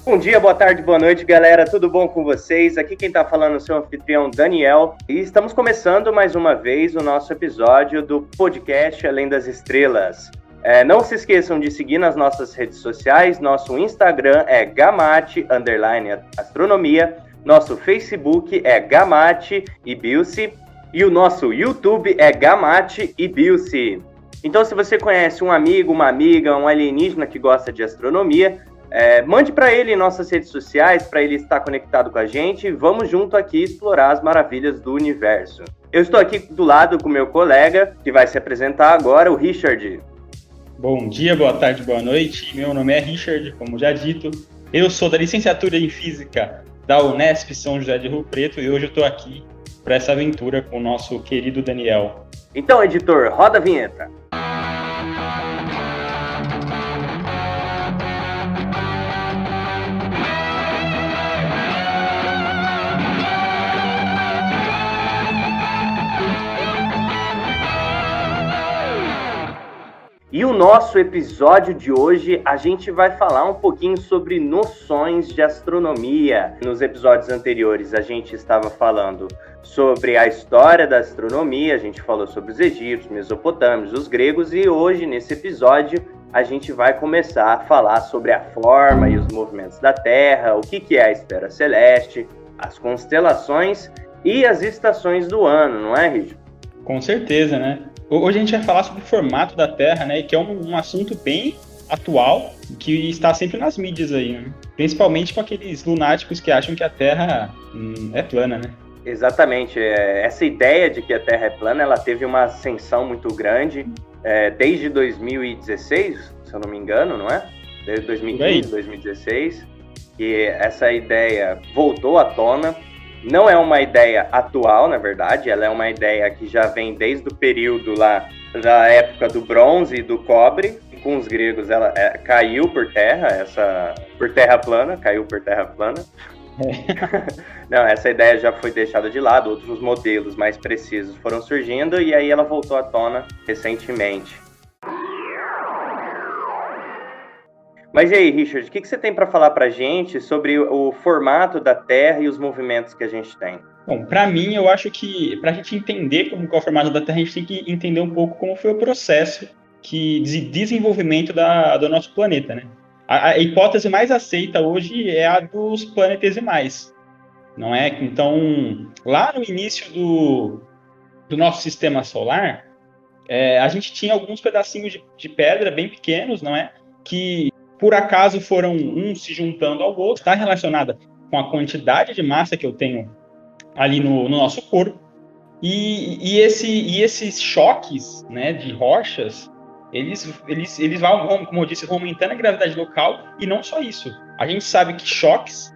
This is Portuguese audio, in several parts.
Bom dia, boa tarde, boa noite, galera. Tudo bom com vocês? Aqui quem tá falando é o seu anfitrião Daniel. E estamos começando mais uma vez o nosso episódio do podcast Além das Estrelas. Não se esqueçam de seguir nas nossas redes sociais. Nosso Instagram é gamate_astronomia. Nosso Facebook é Gamate e Bilce. E o nosso YouTube é Gamate e Bilce. Então, se você conhece um amigo, uma amiga, um alienígena que gosta de astronomia, mande para ele em nossas redes sociais, para ele estar conectado com a gente. Vamos junto aqui explorar as maravilhas do universo. Eu estou aqui do lado com meu colega, que vai se apresentar agora, o Richard. Bom dia, boa tarde, boa noite. Meu nome é Richard, como já dito. Eu sou da licenciatura em Física da Unesp São José de Rio Preto e hoje eu estou aqui para essa aventura com o nosso querido Daniel. Então, editor, roda a vinheta. E o nosso episódio de hoje, a gente vai falar um pouquinho sobre noções de astronomia. Nos episódios anteriores, a gente estava falando sobre a história da astronomia, a gente falou sobre os egípcios, mesopotâmios, os gregos, e hoje, nesse episódio, a gente vai começar a falar sobre a forma e os movimentos da Terra, o que é a esfera celeste, as constelações e as estações do ano, não é, Richard? Com certeza, né? Hoje a gente vai falar sobre o formato da Terra, né? Que é um assunto bem atual, que está sempre nas mídias aí, né? Principalmente com aqueles lunáticos que acham que a Terra é plana, né? Exatamente. Essa ideia de que a Terra é plana, ela teve uma ascensão muito grande desde 2016, se eu não me engano, não é? Desde 2015, 2016, que essa ideia voltou à tona. Não é uma ideia atual, na verdade, ela é uma ideia que já vem desde o período lá da época do bronze e do cobre. E com os gregos ela caiu por terra, caiu por terra plana. Não, essa ideia já foi deixada de lado, outros modelos mais precisos foram surgindo e aí ela voltou à tona recentemente. Mas e aí, Richard, o que você tem para falar para a gente sobre o formato da Terra e os movimentos que a gente tem? Bom, para mim, eu acho que para a gente entender como é o formato da Terra, a gente tem que entender um pouco como foi o processo de desenvolvimento do nosso planeta, né? A hipótese mais aceita hoje é a dos planetesimais, não é? Então, lá no início do nosso sistema solar, a gente tinha alguns pedacinhos de pedra bem pequenos, não é? Que por acaso foram uns se juntando ao outro, está relacionada com a quantidade de massa que eu tenho ali no nosso corpo, e esses choques, né, de rochas, eles vão, como eu disse, vão aumentando a gravidade local, e não só isso. A gente sabe que choques,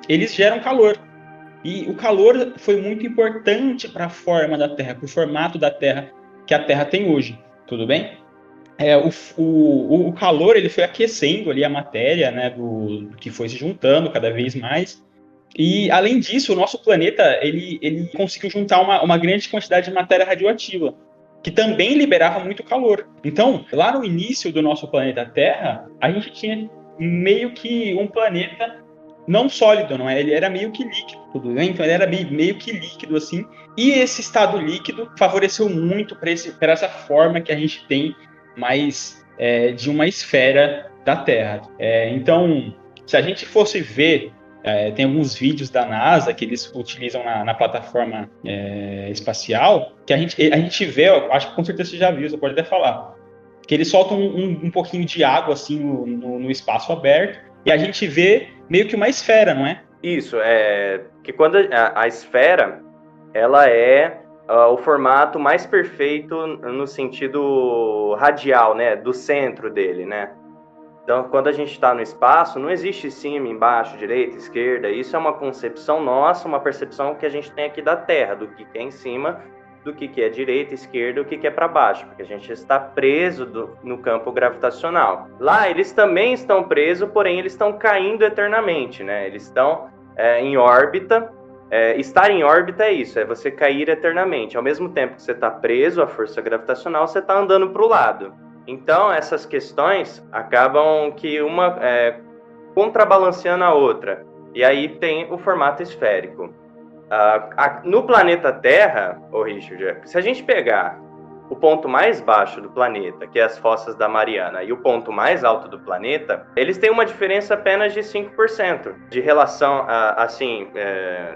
eles geram calor, e o calor foi muito importante para a forma da Terra, para o formato da Terra que a Terra tem hoje, tudo bem? O calor ele foi aquecendo ali a matéria, né, que foi se juntando cada vez mais. E, além disso, o nosso planeta ele conseguiu juntar uma grande quantidade de matéria radioativa, que também liberava muito calor. Então, lá no início do nosso planeta Terra, a gente tinha meio que um planeta não sólido, não é? Ele era meio que líquido, tudo bem? Então, ele era meio que líquido, assim. E esse estado líquido favoreceu muito para essa forma que a gente tem mais de uma esfera da Terra. Então, se a gente fosse ver, tem alguns vídeos da NASA que eles utilizam na plataforma espacial, que a gente vê, acho que com certeza você já viu, você pode até falar, que eles soltam um pouquinho de água assim no espaço aberto, e a gente vê meio que uma esfera, não é? Isso, que quando a esfera, ela é o formato mais perfeito no sentido radial, né, do centro dele, né? Então, quando a gente está no espaço, não existe cima, embaixo, direita, esquerda. Isso é uma concepção nossa, uma percepção que a gente tem aqui da Terra, do que é em cima, do que é direita, esquerda, o que é para baixo, porque a gente está preso no campo gravitacional. Lá, eles também estão presos, porém, eles estão caindo eternamente, né? Eles estão em órbita. Estar em órbita é isso, é você cair eternamente. Ao mesmo tempo que você está preso à força gravitacional, você está andando para o lado. Então, essas questões acabam que uma contrabalanceando a outra. E aí tem o formato esférico. No planeta Terra, Richard, se a gente pegar o ponto mais baixo do planeta, que é as Fossas da Mariana, e o ponto mais alto do planeta, eles têm uma diferença apenas de 5% de relação,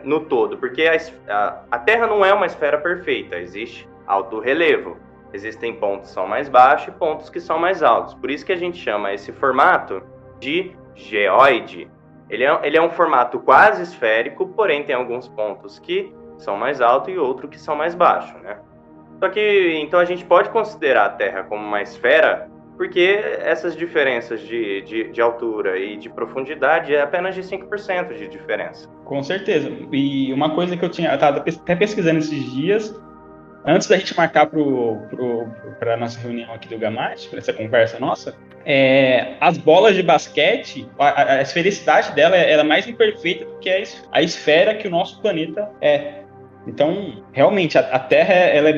no todo, porque a Terra não é uma esfera perfeita, existe alto relevo. Existem pontos que são mais baixos e pontos que são mais altos. Por isso que a gente chama esse formato de geóide. Ele é um formato quase esférico, porém tem alguns pontos que são mais altos e outros que são mais baixos, né? Só que, então, a gente pode considerar a Terra como uma esfera, porque essas diferenças de altura e de profundidade é apenas de 5% de diferença. Com certeza. E uma coisa que eu estava até pesquisando esses dias, antes da gente marcar para a nossa reunião aqui do Gamate, para essa conversa nossa, as bolas de basquete, a esfericidade dela é mais imperfeita do que a esfera que o nosso planeta é. Então, realmente, a Terra ela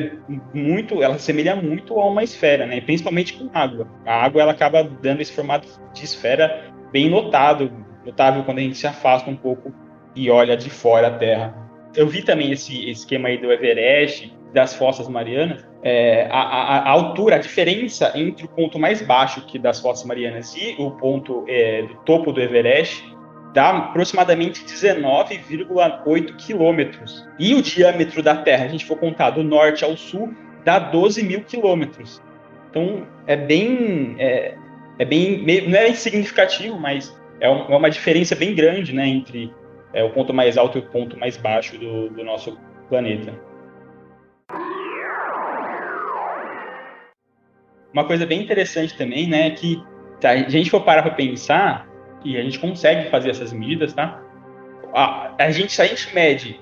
assemelha muito a uma esfera, né? Principalmente com água. A água ela acaba dando esse formato de esfera bem notável quando a gente se afasta um pouco e olha de fora a Terra. Eu vi também esse esquema aí do Everest, das Fossas Marianas. A altura, a diferença entre o ponto mais baixo que das Fossas Marianas e o ponto do topo do Everest dá aproximadamente 19,8 quilômetros. E o diâmetro da Terra, a gente for contar do norte ao sul, dá 12 mil quilômetros. Então, não é insignificativo, mas é uma diferença bem grande, né, entre o ponto mais alto e o ponto mais baixo do nosso planeta. Uma coisa bem interessante também, né, que se a gente for parar para pensar, e a gente consegue fazer essas medidas, tá? Se a gente mede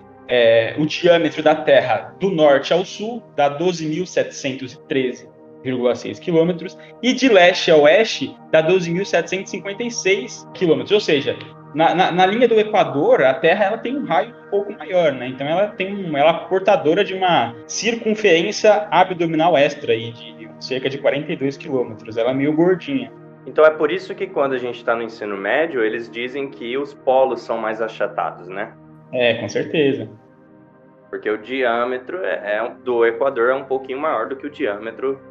o diâmetro da Terra do norte ao sul, dá 12.713,6 quilômetros, e de leste a oeste, dá 12.756 quilômetros. Ou seja, na linha do Equador, a Terra ela tem um raio um pouco maior, né? Então ela é portadora de uma circunferência abdominal extra aí, de cerca de 42 quilômetros. Ela é meio gordinha. Então é por isso que quando a gente está no ensino médio, eles dizem que os polos são mais achatados, né? Com certeza. Porque o diâmetro do Equador é um pouquinho maior do que o diâmetro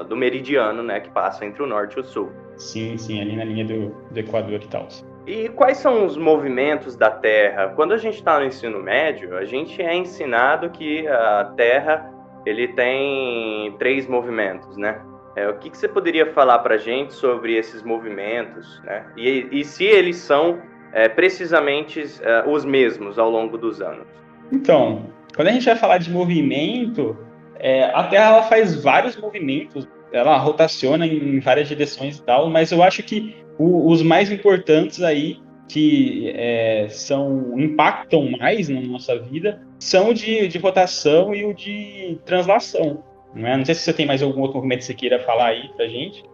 do meridiano, né? Que passa entre o norte e o sul. Sim, ali na linha do Equador e tal. E quais são os movimentos da Terra? Quando a gente está no ensino médio, a gente é ensinado que a Terra ele tem 3 movimentos, né? O que você poderia falar para a gente sobre esses movimentos, né? E se eles são precisamente os mesmos ao longo dos anos? Então, quando a gente vai falar de movimento, a Terra ela faz vários movimentos, ela rotaciona em várias direções e tal, mas eu acho que os mais importantes aí, que impactam mais na nossa vida, são o de rotação e o de translação. Não sei se você tem mais algum outro movimento que você queira falar aí pra gente.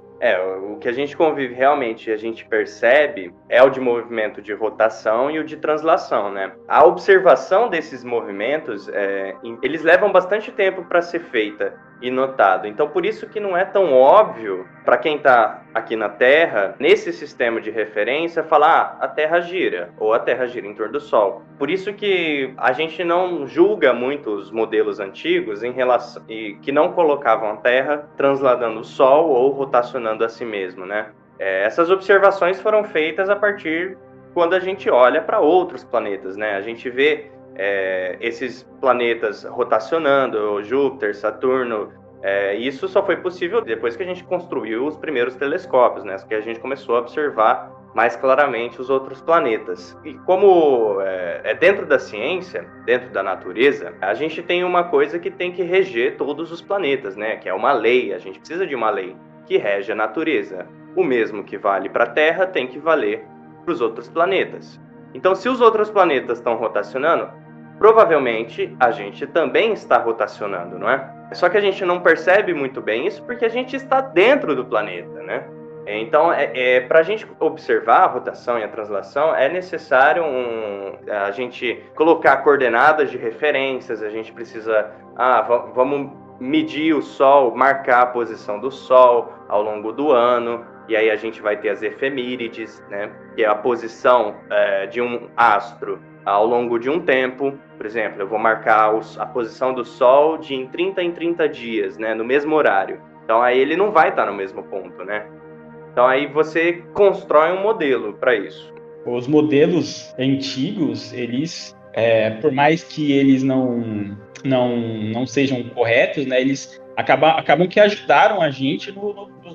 O que a gente convive realmente, a gente percebe, é o de movimento de rotação e o de translação, né? A observação desses movimentos, eles levam bastante tempo para ser feita e notado. Então, por isso que não é tão óbvio para quem está aqui na Terra, nesse sistema de referência, falar a Terra gira, ou a Terra gira em torno do Sol. Por isso que a gente não julga muito os modelos antigos e que não colocavam a Terra transladando o Sol ou rotacionando a si mesmo, né? Essas observações foram feitas a partir quando a gente olha para outros planetas, né? A gente vê esses planetas rotacionando, Júpiter, Saturno. Isso só foi possível depois que a gente construiu os primeiros telescópios, né? Que a gente começou a observar mais claramente os outros planetas. E como dentro da ciência, dentro da natureza, a gente tem uma coisa que tem que reger todos os planetas, né? Que é uma lei. A gente precisa de uma lei que rege a natureza. O mesmo que vale para a Terra tem que valer para os outros planetas. Então, se os outros planetas estão rotacionando, provavelmente a gente também está rotacionando, não é? Só que a gente não percebe muito bem isso porque a gente está dentro do planeta, né? Então, para a gente observar a rotação e a translação, é necessário a gente colocar coordenadas de referências, a gente precisa, vamos medir o Sol, marcar a posição do Sol ao longo do ano, e aí a gente vai ter as efemérides, né, que é a posição de um astro ao longo de um tempo. Por exemplo, eu vou marcar a posição do Sol de em 30 em 30 dias, né, no mesmo horário. Então aí ele não vai estar no mesmo ponto, né? Então aí você constrói um modelo para isso. Os modelos antigos, eles, por mais que eles não sejam corretos, né, eles acabam que ajudaram a gente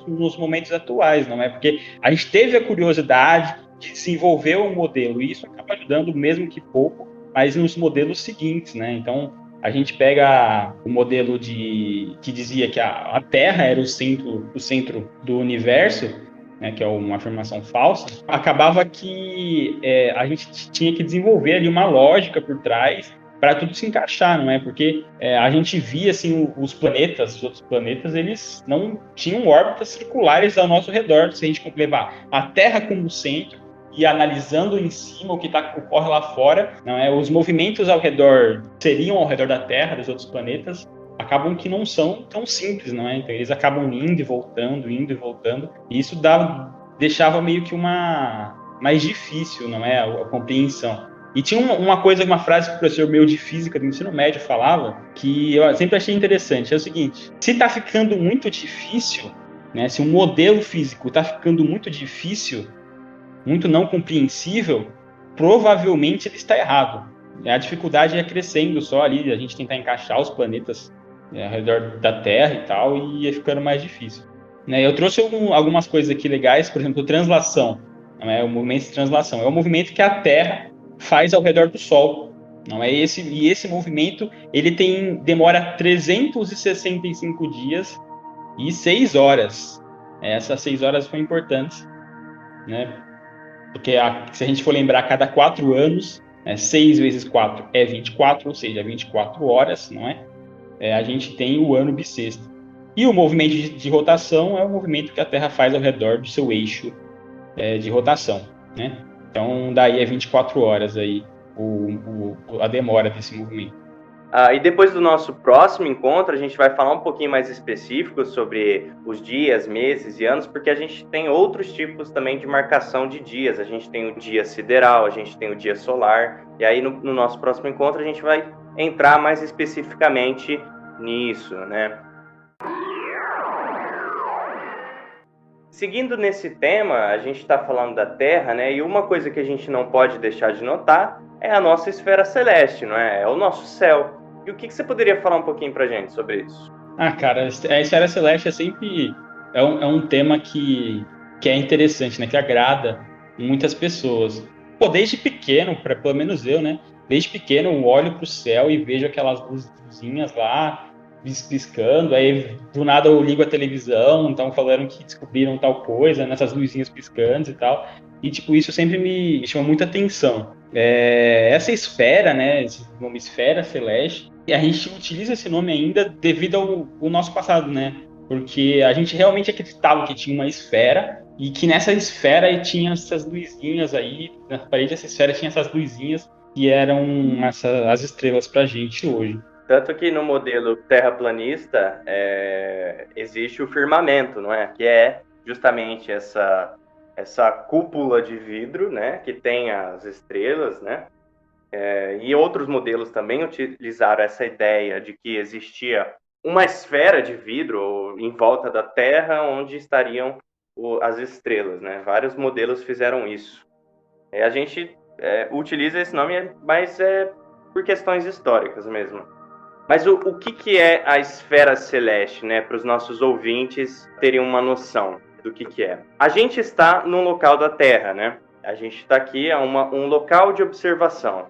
nos momentos atuais, não é? Porque a gente teve a curiosidade de desenvolver um modelo, e isso acaba ajudando, mesmo que pouco, mas nos modelos seguintes, né? Então, a gente pega o modelo que dizia que a Terra era o centro do universo, né, que é uma afirmação falsa, acabava que a gente tinha que desenvolver ali uma lógica por trás para tudo se encaixar, não é? Porque a gente via, assim, os outros planetas, eles não tinham órbitas circulares ao nosso redor. Se a gente levar a Terra como centro e analisando em cima o que ocorre lá fora, não é? Os movimentos seriam ao redor da Terra, dos outros planetas, acabam que não são tão simples, não é? Então eles acabam indo e voltando, e isso deixava meio que mais difícil, não é? A compreensão. E tinha uma frase que o professor meu de física do ensino médio falava, que eu sempre achei interessante, é o seguinte: se está ficando muito difícil, né? Se um modelo físico está ficando muito difícil, muito não compreensível, provavelmente ele está errado. A dificuldade é crescendo só ali, a gente tentar encaixar os planetas ao redor da Terra e tal, e ia ficando mais difícil. Eu trouxe algumas coisas aqui legais, por exemplo, translação. O movimento de translação é o movimento que a Terra faz ao redor do Sol. Esse movimento ele demora 365 dias e 6 horas. Essas 6 horas foram importantes, né? Porque se a gente for lembrar, a cada 4 anos, 6 vezes 4 é 24, ou seja, 24 horas, não é? A gente tem o ano bissexto. E o movimento de rotação é o movimento que a Terra faz ao redor do seu eixo de rotação, né? Então, daí é 24 horas aí a demora desse movimento. E depois do nosso próximo encontro, a gente vai falar um pouquinho mais específico sobre os dias, meses e anos, porque a gente tem outros tipos também de marcação de dias. A gente tem o dia sideral, a gente tem o dia solar, e aí no nosso próximo encontro a gente vai entrar mais especificamente nisso, né? Seguindo nesse tema, a gente está falando da Terra, né? E uma coisa que a gente não pode deixar de notar é a nossa esfera celeste, não é? É o nosso céu. E o que você poderia falar um pouquinho pra gente sobre isso? Cara, a esfera celeste é sempre um tema que é interessante, né? Que agrada muitas pessoas. Pô, desde pequeno, pelo menos eu, né? Desde pequeno eu olho pro céu e vejo aquelas luzinhas lá piscando, aí do nada eu ligo a televisão, então falaram que descobriram tal coisa, nessas luzinhas piscando e tal, e tipo, isso sempre me chama muita atenção. Essa esfera, né, esse nome esfera celeste, e a gente utiliza esse nome ainda devido ao nosso passado, né, porque a gente realmente acreditava que tinha uma esfera, e que nessa esfera tinha essas luzinhas aí, na parede dessa esfera tinha essas luzinhas, que eram as estrelas pra gente hoje. Tanto que no modelo terraplanista existe o firmamento, não é? Que é justamente essa cúpula de vidro, né? Que tem as estrelas, né? E outros modelos também utilizaram essa ideia de que existia uma esfera de vidro em volta da Terra onde estariam as estrelas, né? Vários modelos fizeram isso. A gente utiliza esse nome, mas é por questões históricas mesmo. Mas o que é a esfera celeste, né? Para os nossos ouvintes terem uma noção do que é. A gente está num local da Terra, né? A gente está aqui, é um local de observação.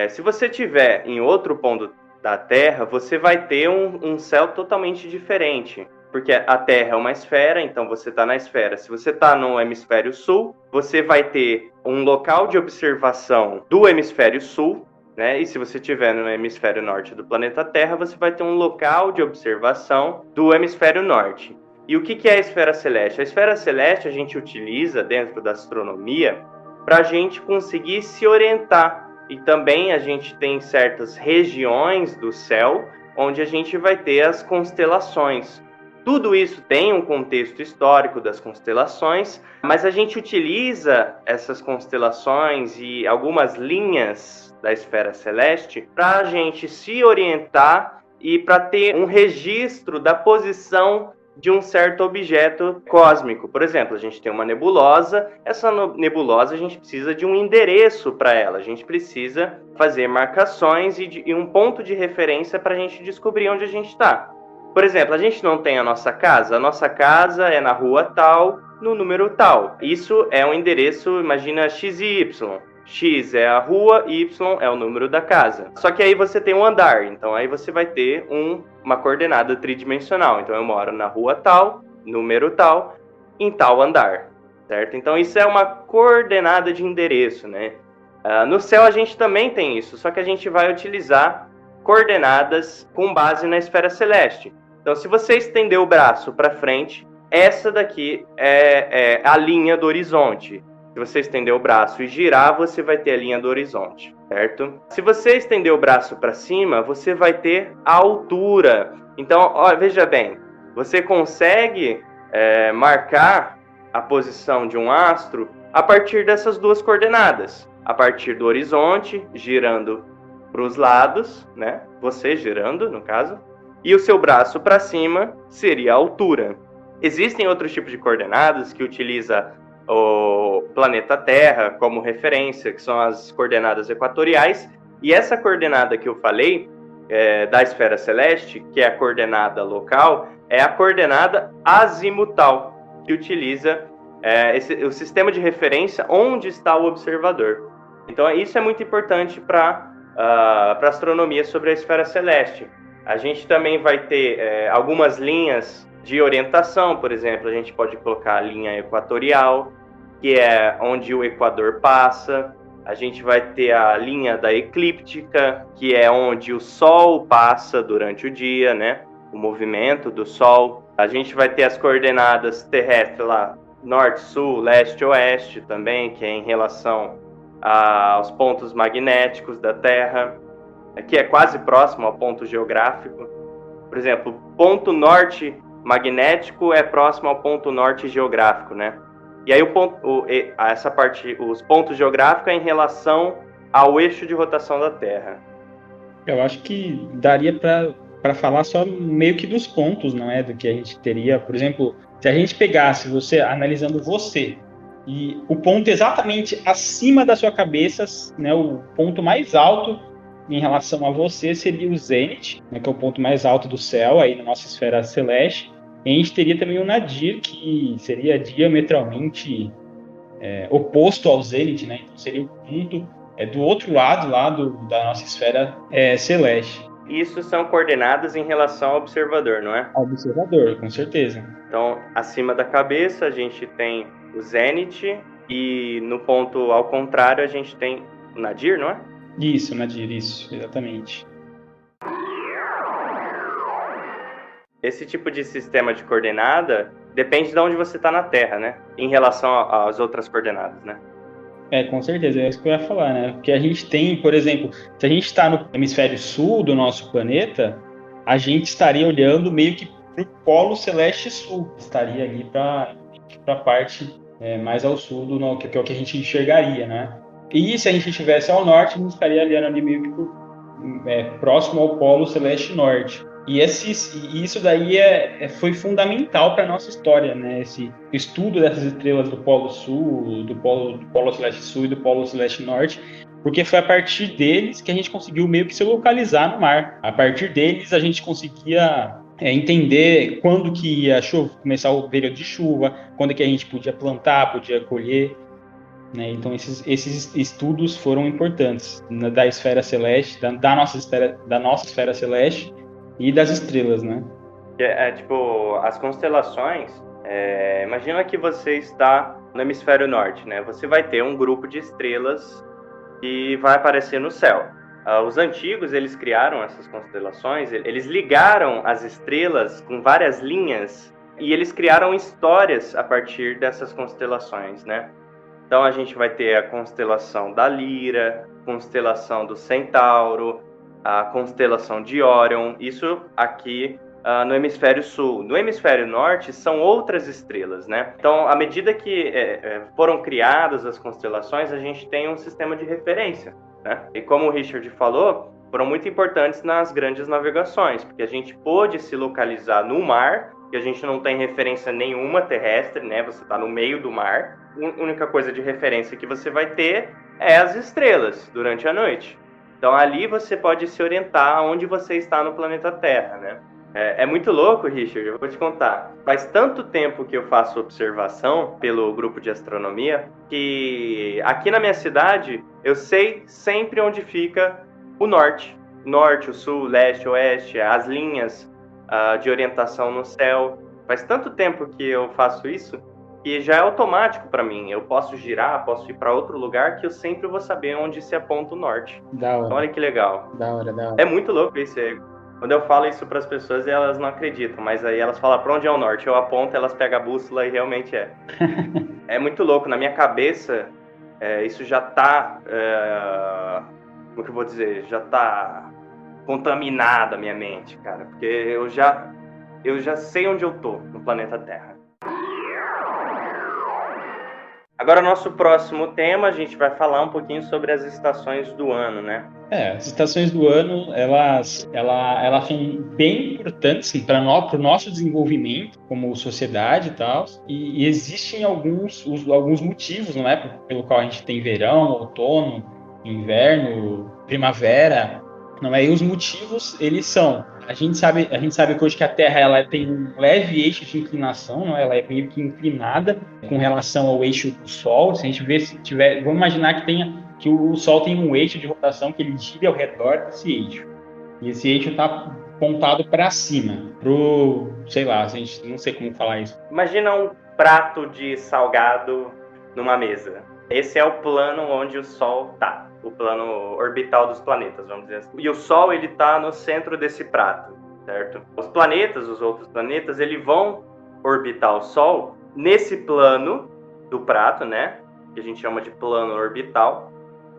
Se você estiver em outro ponto da Terra, você vai ter um céu totalmente diferente. Porque a Terra é uma esfera, então você está na esfera. Se você está no hemisfério sul, você vai ter um local de observação do hemisfério sul, né? E se você estiver no hemisfério norte do planeta Terra, você vai ter um local de observação do hemisfério norte. E o que é a esfera celeste? A esfera celeste a gente utiliza dentro da astronomia para a gente conseguir se orientar. E também a gente tem certas regiões do céu onde a gente vai ter as constelações. Tudo isso tem um contexto histórico das constelações, mas a gente utiliza essas constelações e algumas linhas da esfera celeste para a gente se orientar e para ter um registro da posição de um certo objeto cósmico. Por exemplo, a gente tem uma nebulosa, essa nebulosa a gente precisa de um endereço para ela, a gente precisa fazer marcações e um ponto de referência para a gente descobrir onde a gente está. Por exemplo, a gente não tem a nossa casa é na rua tal, no número tal. Isso é um endereço, imagina X e Y. X é a rua, Y é o número da casa. Só que aí você tem um andar, então aí você vai ter uma coordenada tridimensional. Então eu moro na rua tal, número tal, em tal andar, certo? Então isso é uma coordenada de endereço, né? No céu a gente também tem isso, só que a gente vai utilizar coordenadas com base na esfera celeste. Então se você estender o braço para frente, essa daqui é a linha do horizonte. Se você estender o braço e girar, você vai ter a linha do horizonte, certo? Se você estender o braço para cima, você vai ter a altura. Então, veja bem, você consegue marcar a posição de um astro a partir dessas duas coordenadas. A partir do horizonte, girando para os lados, né? Você girando, no caso. E o seu braço para cima seria a altura. Existem outros tipos de coordenadas que utiliza o planeta Terra como referência, que são as coordenadas equatoriais, e essa coordenada que eu falei, da esfera celeste, que é a coordenada local, é a coordenada azimutal, que utiliza o sistema de referência onde está o observador. Então isso é muito importante para a astronomia sobre a esfera celeste. A gente também vai ter algumas linhas de orientação, por exemplo, a gente pode colocar a linha equatorial, que é onde o equador passa. A gente vai ter a linha da eclíptica, que é onde o Sol passa durante o dia, né? O movimento do Sol. A gente vai ter as coordenadas terrestres lá, norte, sul, leste, oeste também, que é em relação aos pontos magnéticos da Terra, que é quase próximo ao ponto geográfico. Por exemplo, ponto norte magnético é próximo ao ponto norte geográfico, né? E aí essa parte, os pontos geográficos é em relação ao eixo de rotação da Terra. Eu acho que daria para falar só meio que dos pontos, não é? Do que a gente teria, por exemplo, se a gente pegasse você, analisando você, e o ponto exatamente acima da sua cabeça, né, o ponto mais alto em relação a você seria o zênite, né, que é o ponto mais alto do céu, aí na nossa esfera celeste. E a gente teria também o nadir, que seria diametralmente oposto ao zênite, né? Então seria o ponto do outro lado lá da nossa esfera celeste. Isso são coordenadas em relação ao observador, não é? Ao observador, com certeza. Então, acima da cabeça a gente tem o zênite e no ponto ao contrário a gente tem o nadir, não é? Isso, nadir, isso, exatamente. Esse tipo de sistema de coordenada depende de onde você está na Terra, né? Em relação às outras coordenadas, né? Com certeza, é isso que eu ia falar, né? Porque a gente tem, por exemplo, se a gente está no hemisfério sul do nosso planeta, a gente estaria olhando meio que para o polo celeste sul, estaria ali para a parte mais ao sul que é o que a gente enxergaria, né? E se a gente estivesse ao norte, a gente estaria olhando ali meio que próximo ao polo celeste norte. E isso daí foi fundamental para a nossa história, né? Esse estudo dessas estrelas do Polo Sul, do Polo Celeste Sul e do Polo Celeste Norte, porque foi a partir deles que a gente conseguiu meio que se localizar no mar. A partir deles a gente conseguia entender quando que ia começar o período de chuva, quando que a gente podia plantar, podia colher. Né? Então esses estudos foram importantes da esfera celeste, da nossa esfera celeste, e das estrelas, né? Tipo, as constelações, imagina que você está no hemisfério norte, né? Você vai ter um grupo de estrelas que vai aparecer no céu. Os antigos, eles criaram essas constelações, eles ligaram as estrelas com várias linhas e eles criaram histórias a partir dessas constelações, né? Então a gente vai ter a constelação da Lira, constelação do Centauro, a constelação de Órion, isso aqui no hemisfério sul. No hemisfério norte são outras estrelas, né? Então, à medida que foram criadas as constelações, a gente tem um sistema de referência, né? E como o Richard falou, foram muito importantes nas grandes navegações, porque a gente pôde se localizar no mar, que a gente não tem referência nenhuma terrestre, né? Você está no meio do mar. A única coisa de referência que você vai ter é as estrelas durante a noite. Então, ali você pode se orientar onde você está no planeta Terra, né? É muito louco, Richard, eu vou te contar. Faz tanto tempo que eu faço observação pelo grupo de astronomia que aqui na minha cidade eu sei sempre onde fica o norte. Norte, o sul, leste, oeste, as linhas de orientação no céu. Faz tanto tempo que eu faço isso que já é automático para mim. Eu posso girar, posso ir para outro lugar que eu sempre vou saber onde se aponta o norte. Da hora. Então, olha que legal. Da hora. É muito louco isso. Quando eu falo isso para as pessoas, elas não acreditam, mas aí elas falam para onde é o norte. Eu aponto, elas pegam a bússola e realmente é. É muito louco. Na minha cabeça, isso já está, como que eu vou dizer, já está contaminada a minha mente, cara, porque eu já sei onde eu tô no planeta Terra. Agora, nosso próximo tema, a gente vai falar um pouquinho sobre as estações do ano, né? As estações do ano, elas são bem importantes assim, para o nosso desenvolvimento como sociedade e tal, e existem alguns motivos, não é? Pelo qual a gente tem verão, outono, inverno, primavera, não é? E os motivos, eles são... A gente sabe que hoje que a Terra ela tem um leve eixo de inclinação, não? Ela é meio que inclinada com relação ao eixo do Sol. Se a gente vamos imaginar que o Sol tem um eixo de rotação que ele gira ao redor desse eixo. E esse eixo está apontado para cima, sei lá, não sei como falar isso. Imagina um prato de salgado numa mesa. Esse é o plano onde o Sol está. O plano orbital dos planetas, vamos dizer assim. E o Sol, ele está no centro desse prato, certo? Os outros planetas, eles vão orbitar o Sol nesse plano do prato, né? Que a gente chama de plano orbital.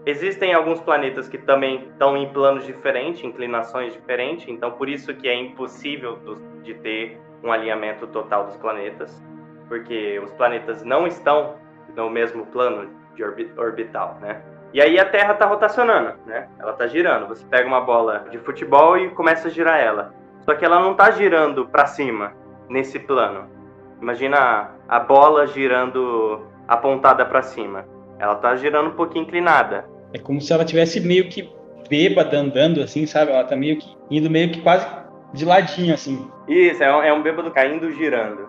Existem alguns planetas que também estão em planos diferentes, inclinações diferentes, então por isso que é impossível de ter um alinhamento total dos planetas, porque os planetas não estão no mesmo plano de orbital, né? E aí a Terra está rotacionando, né? Ela está girando. Você pega uma bola de futebol e começa a girar ela. Só que ela não está girando para cima, nesse plano. Imagina a bola girando apontada para cima. Ela está girando um pouquinho inclinada. É como se ela tivesse meio que bêbada andando, assim, sabe? Ela está meio que indo meio que quase de ladinho, assim. Isso, é um bêbado caindo, girando.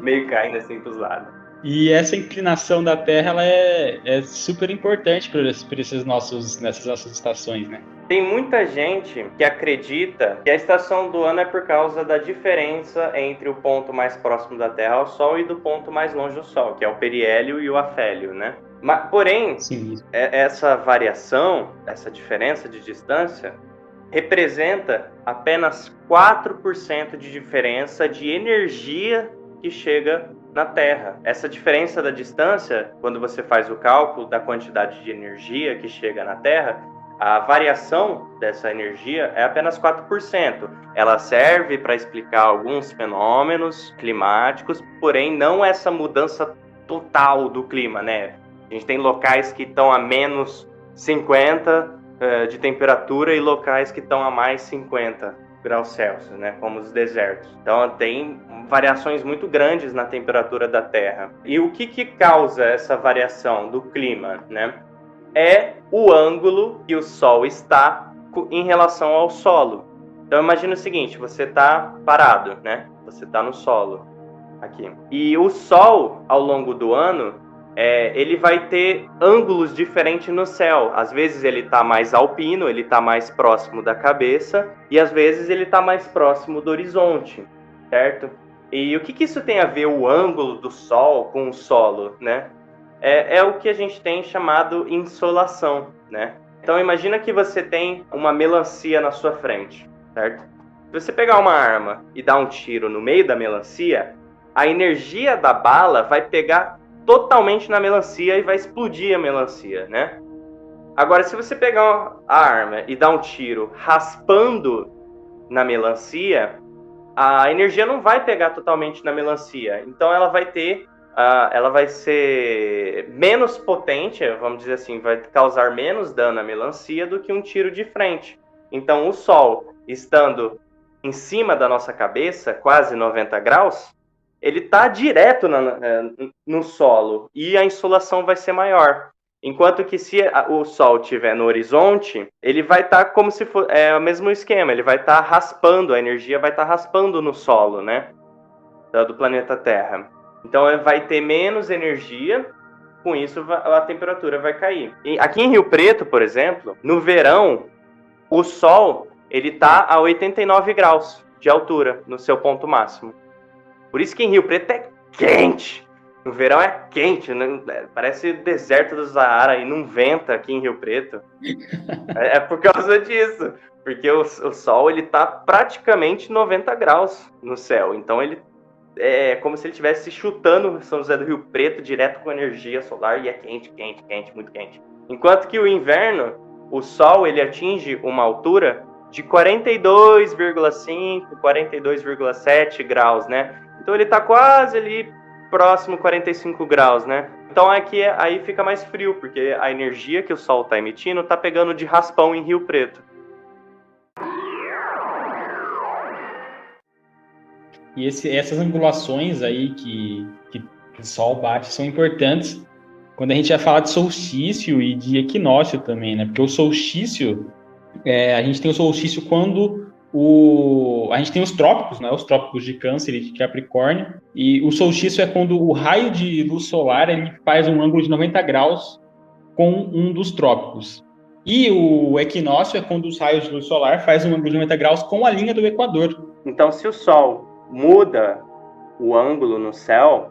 Meio caindo assim para os lados. E essa inclinação da Terra ela é super importante para nessas nossas estações, né? Tem muita gente que acredita que a estação do ano é por causa da diferença entre o ponto mais próximo da Terra ao Sol e do ponto mais longe do Sol, que é o periélio e o afélio, né? Porém, sim, essa variação, essa diferença de distância, representa apenas 4% de diferença de energia que chega na Terra. Essa diferença da distância, quando você faz o cálculo da quantidade de energia que chega na Terra, a variação dessa energia é apenas 4%. Ela serve para explicar alguns fenômenos climáticos, porém não essa mudança total do clima, né? A gente tem locais que estão a menos 50 de temperatura e locais que estão a mais 50 graus Celsius, né, como os desertos. Então tem variações muito grandes na temperatura da Terra. E o que causa essa variação do clima, né? É o ângulo que o Sol está em relação ao solo. Então imagina o seguinte, você está parado, né? Você está no solo aqui. E o Sol, ao longo do ano, ele vai ter ângulos diferentes no céu. Às vezes ele está mais alpino, ele está mais próximo da cabeça, e às vezes ele está mais próximo do horizonte, certo? E o que isso tem a ver, o ângulo do Sol com o solo, né? É o que a gente tem chamado insolação, né? Então imagina que você tem uma melancia na sua frente, certo? Se você pegar uma arma e dar um tiro no meio da melancia, a energia da bala vai pegar totalmente na melancia e vai explodir a melancia, né? Agora, se você pegar a arma e dar um tiro raspando na melancia, a energia não vai pegar totalmente na melancia. Então ela vai ser menos potente, vamos dizer assim, vai causar menos dano à melancia do que um tiro de frente. Então o sol, estando em cima da nossa cabeça, quase 90 graus, ele está direto no solo e a insolação vai ser maior. Enquanto que se o sol estiver no horizonte, ele vai estar como se fosse o mesmo esquema, ele vai estar raspando, a energia vai estar raspando no solo, né, do planeta Terra. Então vai ter menos energia, com isso a temperatura vai cair. E aqui em Rio Preto, por exemplo, no verão, o sol ele está a 89 graus de altura no seu ponto máximo. Por isso que em Rio Preto é quente. No verão é quente, né? Parece deserto do Saara e não venta aqui em Rio Preto. É por causa disso. Porque o sol ele tá praticamente 90 graus no céu. Então ele é como se ele estivesse chutando São José do Rio Preto direto com energia solar e é quente, quente, quente, muito quente. Enquanto que o inverno, o sol ele atinge uma altura de 42,5, 42,7 graus, né? Então ele tá quase ali próximo 45 graus, né? Então aqui aí fica mais frio, porque a energia que o sol está emitindo está pegando de raspão em Rio Preto. E essas angulações aí que o sol bate são importantes quando a gente vai falar de solstício e de equinócio também, né? Porque o solstício, a gente tem o solstício quando a gente tem os trópicos, né? Os trópicos de Câncer e de Capricórnio, e o solstício é quando o raio de luz solar ele faz um ângulo de 90 graus com um dos trópicos. E o equinócio é quando os raios de luz solar fazem um ângulo de 90 graus com a linha do Equador. Então, se o Sol muda o ângulo no céu,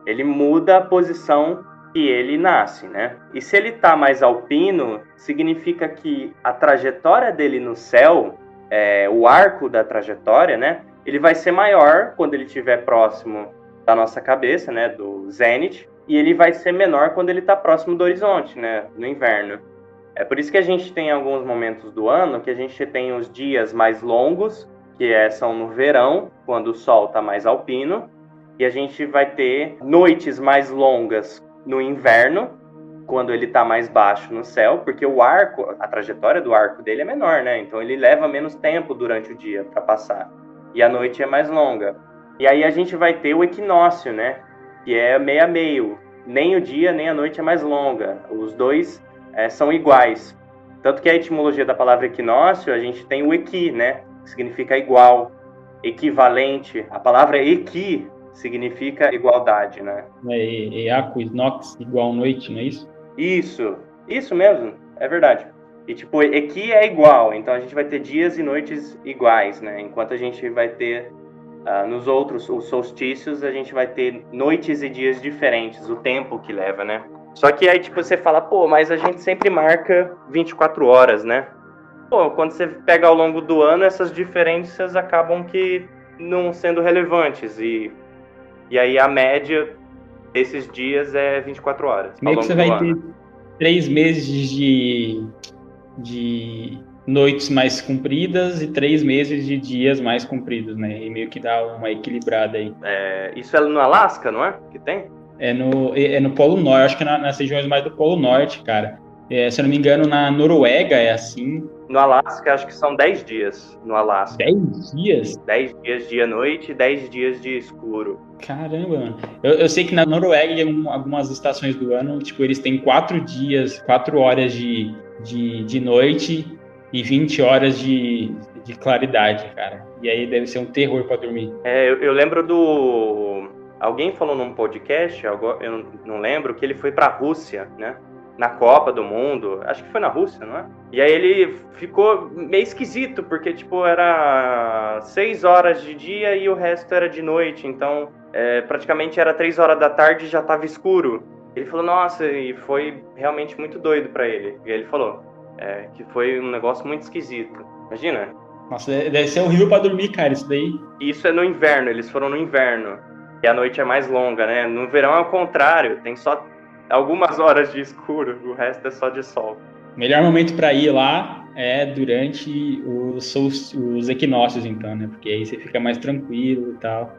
ele muda a posição que ele nasce, né? E se ele está mais alpino, significa que a trajetória dele no céu, o arco da trajetória, né? Ele vai ser maior quando ele estiver próximo da nossa cabeça, né? Do zênite, e ele vai ser menor quando ele está próximo do horizonte, né? No inverno. É por isso que a gente tem alguns momentos do ano que a gente tem os dias mais longos, que são no verão, quando o sol está mais alpino, e a gente vai ter noites mais longas no inverno, quando ele está mais baixo no céu, porque a trajetória do arco dele é menor, né? Então ele leva menos tempo durante o dia para passar, e a noite é mais longa. E aí a gente vai ter o equinócio, né? Que é meio a meio, nem o dia nem a noite é mais longa, os dois são iguais. Tanto que a etimologia da palavra equinócio, a gente tem o equi, né? Que significa igual, equivalente. A palavra equi significa igualdade, né? Eaco, inox, igual noite, não é isso? Isso mesmo, é verdade. E tipo, equi é igual, então a gente vai ter dias e noites iguais, né? Enquanto a gente vai ter, nos outros, os solstícios, a gente vai ter noites e dias diferentes, o tempo que leva, né? Só que aí, tipo, você fala, pô, mas a gente sempre marca 24 horas, né? Pô, quando você pega ao longo do ano, essas diferenças acabam que não sendo relevantes. E aí a média desses dias é 24 horas. Meio que você vai ter 3 meses de noites mais compridas e 3 meses de dias mais compridos, né? E meio que dá uma equilibrada aí. Isso é no Alasca, não é? Que tem? É no Polo Norte, acho que nas regiões mais do Polo Norte, cara. Se eu não me engano, na Noruega é assim. No Alasca, acho que são 10 dias. No Alasca. 10 dias? 10 dias dia-noite e 10 dias de escuro. Caramba, mano. Eu sei que na Noruega, em algumas estações do ano, tipo, eles têm 4 horas de noite e 20 horas de claridade, cara. E aí deve ser um terror pra dormir. Eu lembro alguém falou num podcast, eu não lembro, que ele foi pra Rússia, né? Na Copa do Mundo, acho que foi na Rússia, não é? E aí ele ficou meio esquisito, porque, tipo, era 6 horas de dia e o resto era de noite, então praticamente era 3 horas da tarde e já tava escuro. Ele falou, nossa, e foi realmente muito doido pra ele. E ele falou que foi um negócio muito esquisito. Imagina. Nossa, deve ser horrível pra dormir, cara, isso daí. Isso é no inverno, eles foram no inverno, e a noite é mais longa, né? No verão é o contrário, tem só algumas horas de escuro, o resto é só de sol. melhor momento para ir lá é durante os equinócios, então, né? Porque aí você fica mais tranquilo e tal.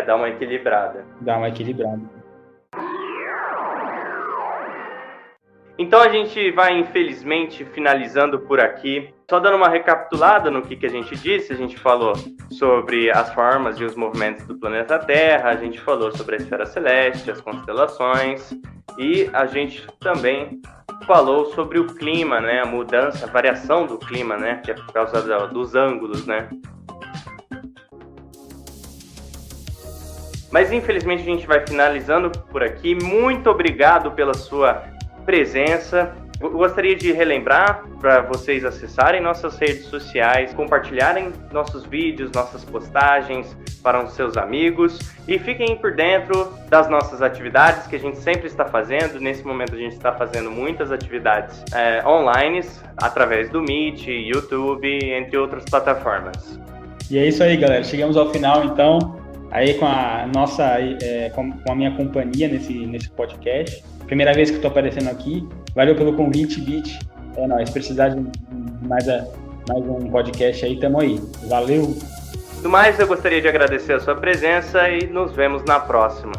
Dá uma equilibrada. Então a gente vai, infelizmente, finalizando por aqui. Só dando uma recapitulada no que a gente disse, a gente falou sobre as formas e os movimentos do planeta Terra, a gente falou sobre a esfera celeste, as constelações, e a gente também falou sobre o clima, né, a mudança, a variação do clima, né, que é por causa dos ângulos, né. Mas infelizmente a gente vai finalizando por aqui. Muito obrigado pela sua presença. Eu gostaria de relembrar para vocês acessarem nossas redes sociais, compartilharem nossos vídeos, nossas postagens para os seus amigos e fiquem por dentro das nossas atividades que a gente sempre está fazendo. Nesse momento a gente está fazendo muitas atividades online através do Meet, YouTube, entre outras plataformas. E é isso aí, galera. Chegamos ao final, então, aí com a nossa, com a minha companhia nesse podcast. Primeira vez que estou aparecendo aqui. Valeu pelo convite, Bit. É nóis. Precisar de mais um podcast aí, tamo aí. Valeu. Do mais, eu gostaria de agradecer a sua presença e nos vemos na próxima.